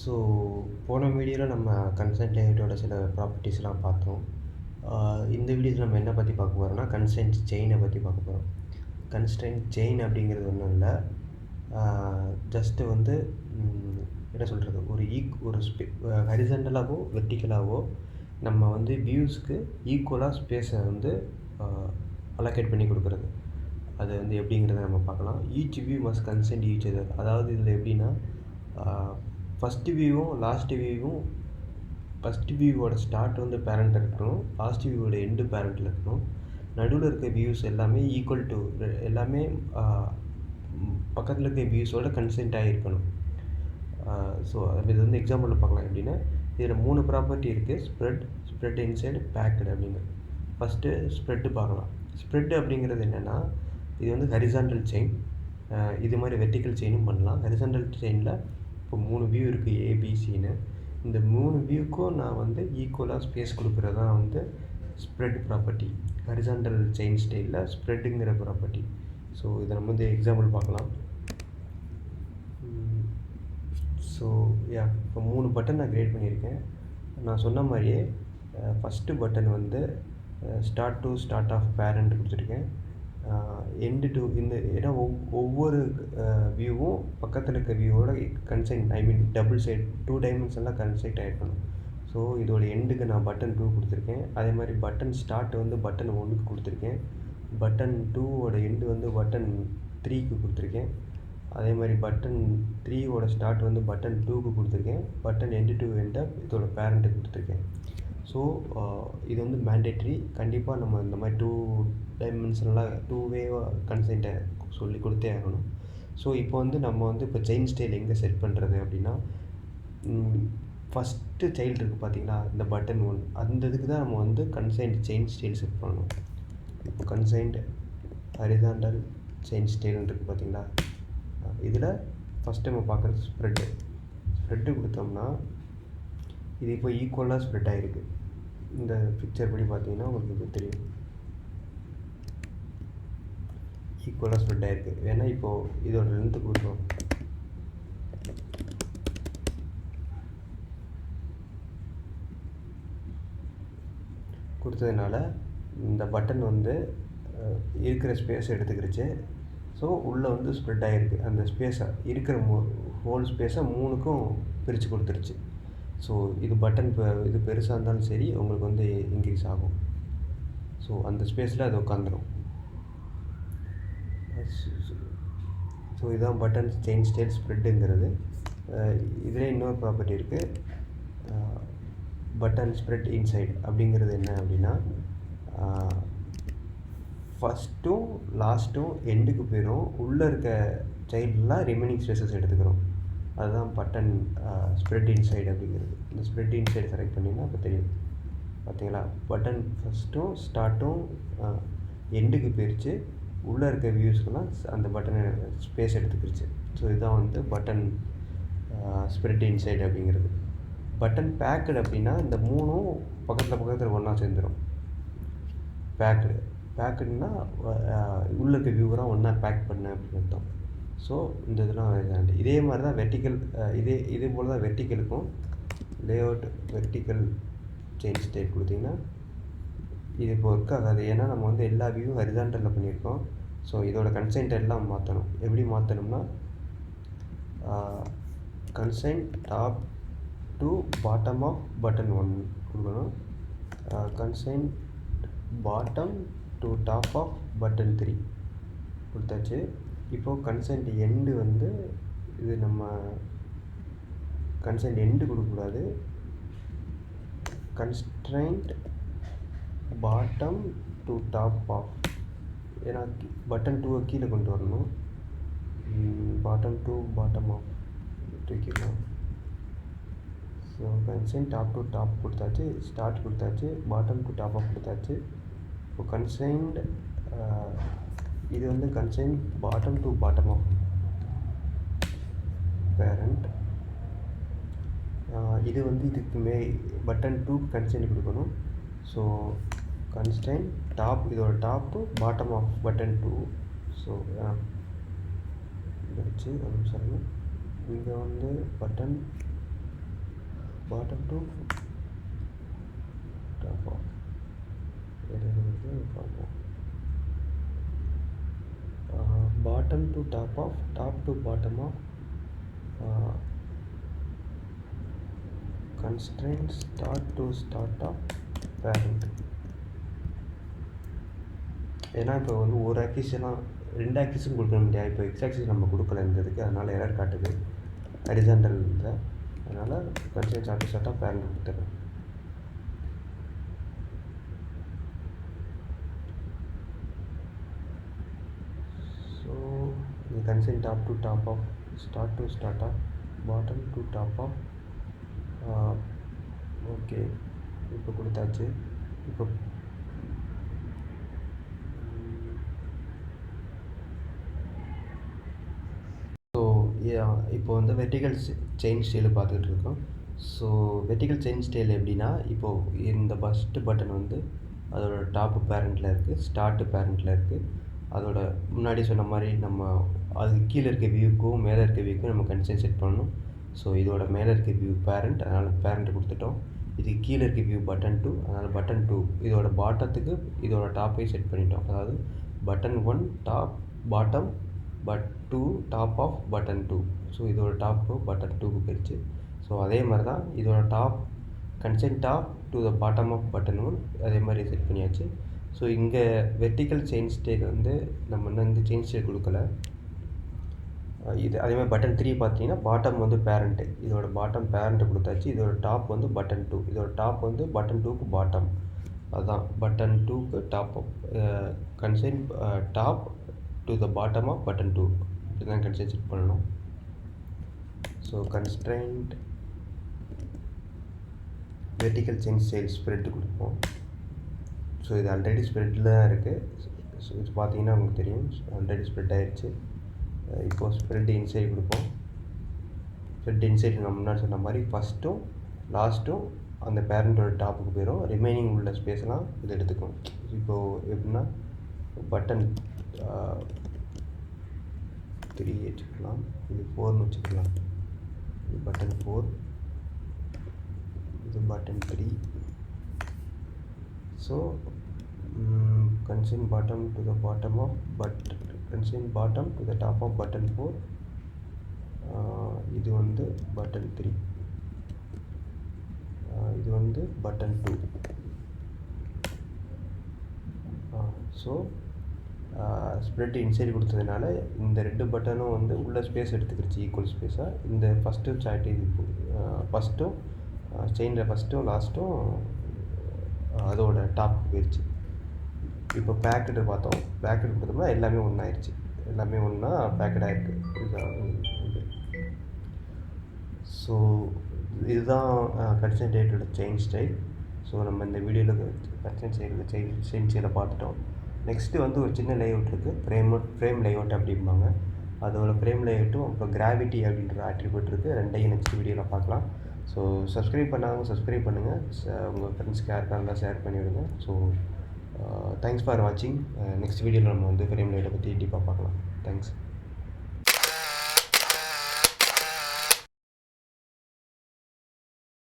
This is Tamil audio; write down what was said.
ஸோ போன வீடியோவில் நம்ம கன்சென்ட் லேயர்ட்டோட சில ப்ராப்பர்ட்டிஸ்லாம் பார்த்தோம். இந்த வீடியோவில் நம்ம என்ன பற்றி பார்க்க போகிறோம்னா கன்ஸ்ட்ரெயின்ட் செயினை பற்றி பார்க்க போகிறோம். கன்ஸ்ட்ரெயின்ட் செயின் அப்படிங்கிறது ஒன்றும் இல்லை, ஜஸ்ட்டு வந்து என்ன சொல்கிறது, ஒரு ஹரிசண்டலாகவோ வெர்டிக்கலாகவோ நம்ம வந்து வியூஸ்க்கு ஈக்குவலாக ஸ்பேஸை வந்து அலோகேட் பண்ணி கொடுக்குறது. அது வந்து எப்படிங்கிறத நம்ம பார்க்கலாம். Each view must consent each other. அதாவது இதில் எப்படின்னா ஃபஸ்ட்டு வியூவும் லாஸ்ட்டு வியூவும் ஃபஸ்ட்டு வியூவோட ஸ்டார்ட் வந்து பேரண்ட்டில் இருக்கணும், லாஸ்ட் வியூவோட எண்டு பேரண்ட்டில் இருக்கணும். நடுவில் இருக்க வியூஸ் எல்லாமே ஈக்குவல் டு எல்லாமே பக்கத்தில் இருக்க வியூஸோட கன்சென்ட் ஆகிருக்கணும். ஸோ இது வந்து எக்ஸாம்பிளில் பார்க்கலாம். எப்படின்னா இதில் 3 ப்ராப்பர்ட்டி இருக்குது: ஸ்ப்ரெட் இன்சைடு, பேக்டு அப்படின்னு. ஃபஸ்ட்டு ஸ்ப்ரெட்டு பார்க்கலாம். ஸ்ப்ரெட் அப்படிங்கிறது என்னென்னா, இது வந்து ஹரிசாண்டல் செயின். இது மாதிரி வெர்டிக்கல் செயினும் பண்ணலாம். ஹரிசாண்டல் செயினில் இப்போ 3 வியூ இருக்குது, ஏபிசின்னு. இந்த 3 வியூக்கும் நான் வந்து ஈக்குவலாக ஸ்பேஸ் கொடுக்குறது தான் வந்து ஸ்ப்ரெட் ப்ராப்பர்ட்டி. ஹரிசாண்டல் செயின் ஸ்டைலில் ஸ்ப்ரெட்டுங்கிற ப்ராப்பர்ட்டி. ஸோ இதை நம்ம வந்து எக்ஸாம்பிள் பார்க்கலாம். ஸோ இப்போ 3 பட்டன் நான் கிரியேட் பண்ணியிருக்கேன். நான் சொன்ன மாதிரியே ஃபஸ்ட்டு பட்டன் வந்து ஸ்டார்ட் ஆஃப் பேரண்ட் கொடுத்துருக்கேன். எண்டு டு இந்த ஏன்னா ஒவ்வொரு வியூவும் பக்கத்தில் இருக்க வியூவோட டபுள் சைடு 2 டைமென்ஷனில் கன்செக்ட் ஆகிருக்கணும். ஸோ இதோட எண்டுக்கு நான் பட்டன் 2 கொடுத்துருக்கேன். அதே மாதிரி பட்டன் ஸ்டார்ட் வந்து பட்டன் 1க்கு கொடுத்துருக்கேன். பட்டன் 2வோட எண்டு வந்து பட்டன் 3க்கு கொடுத்துருக்கேன். அதே மாதிரி பட்டன் 3வோட ஸ்டார்ட் வந்து பட்டன் 2க்கு கொடுத்துருக்கேன். பட்டன் எண்டு டு எண்டை இதோட பேரண்ட்டுக்கு கொடுத்துருக்கேன். ஸோ இது வந்து மேண்டேட்ரி. கண்டிப்பாக நம்ம இந்த மாதிரி 2 டைமென்ஷனலாக 2 வேவாக கன்சென்ட்டை சொல்லி கொடுத்தே ஆகணும். ஸோ இப்போ வந்து நம்ம வந்து இப்போ செயின் ஸ்டைல் எங்கே செட் பண்ணுறது அப்படின்னா, ஃபஸ்ட்டு சைல்டு இருக்குது பார்த்தீங்களா, இந்த பட்டன் 1, அந்த இதுக்கு தான் நம்ம வந்து கன்சென்ட் செயின் ஸ்டைல் செட் பண்ணணும். இப்போ கன்சென்ட் ஹரிசாண்டல் செயின் ஸ்டைல்னு இருக்குது பார்த்தீங்களா, இதில் ஃபஸ்ட்டு நம்ம பார்க்குறது ஸ்ப்ரெட்டு கொடுத்தோம்னா இது இப்போ ஈக்குவலாக ஸ்ப்ரெட் ஆகிருக்கு. இந்த பிக்சர் படி பார்த்தீங்கன்னா உங்களுக்கு தெரியும், ஈக்குவலாக ஸ்ப்ரெட் ஆகிருக்கு. ஏன்னா இப்போது இதோட லென்த்து கொடுத்தோம், கொடுத்ததுனால இந்த பட்டன் வந்து இருக்கிற ஸ்பேஸ் எடுத்துக்கிடுச்சு. ஸோ உள்ளே வந்து ஸ்ப்ரெட் ஆகிருக்கு. அந்த ஸ்பேஸை இருக்கிற ஹோல் ஸ்பேஸை 3க்கும் பிரித்து கொடுத்துருச்சு. ஸோ இது பட்டன் இது பெருசாக இருந்தாலும் சரி உங்களுக்கு வந்து இன்க்ரீஸ் ஆகும். ஸோ அந்த ஸ்பேஸில் அது உட்காந்துரும். ஸோ இதுதான் பட்டன் செயின் ஸ்டைல் ஸ்ப்ரெட்டுங்கிறது. இதில் இன்னொரு ப்ராப்பர்ட்டி இருக்குது, பட்டன் ஸ்ப்ரெட் இன்சைட். அப்படிங்கிறது என்ன அப்படின்னா, ஃபஸ்ட்டும் லாஸ்ட்டும் எண்டுக்கு போயிடும், உள்ளே இருக்க சைல்டெலாம் ரிமைனிங் ஸ்பேசஸ் எடுத்துக்கிறோம். அதுதான் பட்டன் ஸ்ப்ரெட் இன்சைடு அப்படிங்கிறது. இந்த ஸ்ப்ரெட் இன்சைடு செலக்ட் பண்ணிங்கன்னா இப்போ தெரியும் பார்த்தீங்களா, பட்டன் ஃபஸ்ட்டும் ஸ்டார்ட்டும் எண்டுக்கு போயிடுச்சு, உள்ளே இருக்க வியூஸ்க்கெல்லாம் அந்த பட்டனை ஸ்பேஸ் எடுத்துக்கிடுச்சு. ஸோ இதுதான் வந்து பட்டன் ஸ்ப்ரெட் இன்சைடு அப்படிங்கிறது. பட்டன் பேக்கடு அப்படின்னா இந்த 3ம் பக்கத்தில் ஒன்றா சேர்ந்துடும். பேக்கடுன்னா உள்ள இருக்க வியூவராக ஒன்றா பேக் பண்ண அப்படின்னு அர்த்தம். ஸோ இந்த இதெல்லாம் இதே மாதிரி தான் வெர்டிக்கல், இதே போல் தான் வெர்டிக்கலுக்கும் லேஅவுட் வெர்டிக்கல் செயின் ஸ்டைல் கொடுத்தீங்கன்னா இது இப்போ ஒர்க் ஆகாது. ஏன்னா நம்ம வந்து எல்லா வியூவும் ஹரிசாண்டலில் பண்ணியிருக்கோம். ஸோ இதோட கன்சென்ட் எல்லாம் மாற்றணும். எப்படி மாற்றணும்னா, constraint top to bottom of button 1 கொடுக்கணும். Constraint bottom to top of button 3 கொடுத்தாச்சு. இப்போது கன்சென்ட் எண்டு வந்து இது நம்ம கன்சென்ட் எண்டு கொடுக்கக்கூடாது, constraint bottom to top of. ஏன்னா பட்டன் 2 கீழே கொண்டு வரணும். பாட்டம் டு பாட்டம் ஆஃப் தூக்கிடலாம். So constraint top to top கொடுத்தாச்சு, ஸ்டார்ட் கொடுத்தாச்சு, பாட்டம் டு டாப் ஆஃப் கொடுத்தாச்சு. இப்போ கன்சென்ட் இது வந்து constraint bottom to bottom of parent. இது வந்து இதுக்குமே பட்டன் 2 கன்சென்ட் கொடுக்கணும். ஸோ கன்ஸ்டன்ட் டாப், இதோட top to bottom of button 2. So இதை வச்சு சொல்லுங்கள், இங்கே வந்து button bottom to top of பார்ப்போம். Bottom to top of, top to bottom of, constraint start to start of parent. ஏன்னா இப்போ வந்து ஒரு ஆக்சிஸ்லாம் 2 ஆக்சிஸும் கொடுக்க முடியாது. இப்போ எக்ஸ் ஆக்சிஸ் நம்ம கொடுக்கல இந்த இதுக்கு, அதனால் எரர் காட்டுது ஹரிசாண்டல் இல்லை. அதனால் constraint start to start of parent கொடுத்துறேன். ஸோ இந்த constraint top to top of, start to start of, bottom to top of. Okay, இப்போ கொடுத்தாச்சு. இப்போ இப்போ வந்து வெர்டிகல் செயின் ஸ்டைல் பார்த்துக்கிட்டு இருக்கோம். ஸோ வெர்டிகல் செயின் ஸ்டைல் எப்படின்னா, இப்போது இந்த ஃபஸ்ட்டு பட்டன் வந்து அதோட டாப்பு பேரண்ட்டில் இருக்குது, ஸ்டார்ட்டு பேரண்ட்டில் இருக்குது. அதோட முன்னாடி சொன்ன மாதிரி நம்ம அதுக்கு கீழே இருக்க வியூக்கும் மேலே இருக்க வியூக்கும் நம்ம கன்ஸ்ட்ரெயின்ட் செட் பண்ணணும். ஸோ இதோட மேலே இருக்க வியூ பேரண்ட், அதனால் பேரண்ட் கொடுத்துட்டோம். இதுக்கு கீழே இருக்க வியூ பட்டன் 2, அதனால் பட்டன் 2. இதோட பாட்டத்துக்கு இதோட டாப்பையும் செட் பண்ணிட்டோம். அதாவது button 1 top bottom, but 2 top of button 2. So இதோட டாப்பு பட்டன் 2க்கு போயிடுச்சு. ஸோ அதே மாதிரி தான் இதோட top constraint top to the bottom of button 1 அதே மாதிரி செட் பண்ணியாச்சு. ஸோ இங்கே வெர்டிக்கல் செயின் ஸ்டைல் வந்து நம்ம இன்னும் இந்த செயின் ஸ்டைல் கொடுக்கல. இது அதே மாதிரி பட்டன் 3 பார்த்தீங்கன்னா பாட்டம் வந்து பேரண்ட்டு, இதோட பாட்டம் பேரண்ட்டு கொடுத்தாச்சு. இதோட டாப் வந்து பட்டன் 2, இதோட டாப் வந்து பட்டன் 2க்கு பாட்டம். அதுதான் பட்டன் 2க்கு top constraint top to the bottom of button 2 இப்படி தான் கன்ஸ்ட்ரெயின்ட் செட் பண்ணணும். So constraint vertical chain style spread கொடுப்போம். ஸோ இது ஆல்ரெடி ஸ்ப்ரெட்டில் தான் இருக்குது. ஸோ இது பார்த்தீங்கன்னா உங்களுக்கு தெரியும், ஆல்ரெடி ஸ்ப்ரெட் ஆகிடுச்சு. இப்போது ஸ்ப்ரெட் இன்சைட் கொடுப்போம். ஸ்ப்ரெட் இன்சைட் நம்ம முன்னாடி சொன்ன மாதிரி ஃபஸ்ட்டும் லாஸ்ட்டும் அந்த பேரண்ட்டோட டாப்புக்கு போயிடும். ரிமைனிங் உள்ள ஸ்பேஸ்லாம் இது எடுத்துக்கும். இப்போது எப்படின்னா பட்டன் 3 வச்சுக்கலாம், இது 4ன்னு வச்சுக்கலாம். இது பட்டன் 4, இது button 3. So constraint bottom to the bottom of constraint bottom to the top of button 4. இது வந்து button 3, இது வந்து button 2. ஸோ ஸ்ப்ரெட் இன்சைட் கொடுத்ததுனால இந்த 2 பட்டனும் வந்து உள்ள ஸ்பேஸ் எடுத்துக்கிடுச்சு ஈக்குவல் ஸ்பேஸாக. இந்த ஃபஸ்ட்டும் சார்ட் இது ஃபஸ்ட்டும் செயினில் ஃபஸ்ட்டும் லாஸ்ட்டும் அதோட டாப் போயிடுச்சு. இப்போ பேக்கெட்டு பார்த்தோம், பேக்கெட் பார்த்தோம்னா எல்லாமே ஒன்றாயிருச்சு, எல்லாமே ஒன்றா பேக்கெட்டாக இருக்குது. ஸோ இதுதான் கன்சன்ட்ரேட்டோட செயின் ஸ்டைல். ஸோ நம்ம இந்த வீடியோவில் கன்சன்ட்ரேட்டோட செயின் ஸ்டைலை பார்த்துட்டோம். நெக்ஸ்ட்டு வந்து ஒரு சின்ன லேஅவுட் இருக்குது, ஃப்ரேம் லேஅவுட் அப்படிம்பாங்க. அதோட ஃப்ரேம் லேஅவுட்டும் அப்புறம் கிராவிட்டி அப்படின்ற ஆட்ரிபியூட் இருக்குது. ரெண்டையும் நெக்ஸ்ட் வீடியோவில் பார்க்கலாம். ஸோ சப்ஸ்கிரைப் பண்ணாதவங்க சப்ஸ்கிரைப் பண்ணுங்கள், உங்கள் ஃப்ரெண்ட்ஸ்க்கு யாருக்காக இருந்தால் ஷேர் பண்ணிவிடுங்க. ஸோ தேங்க்ஸ் ஃபார் வாட்சிங். நெக்ஸ்ட் வீடியோவில் நம்ம வந்து ஃப்ரேம் லேஅவுட்டை பற்றி டீப்பாக பார்க்கலாம். தேங்க்ஸ்.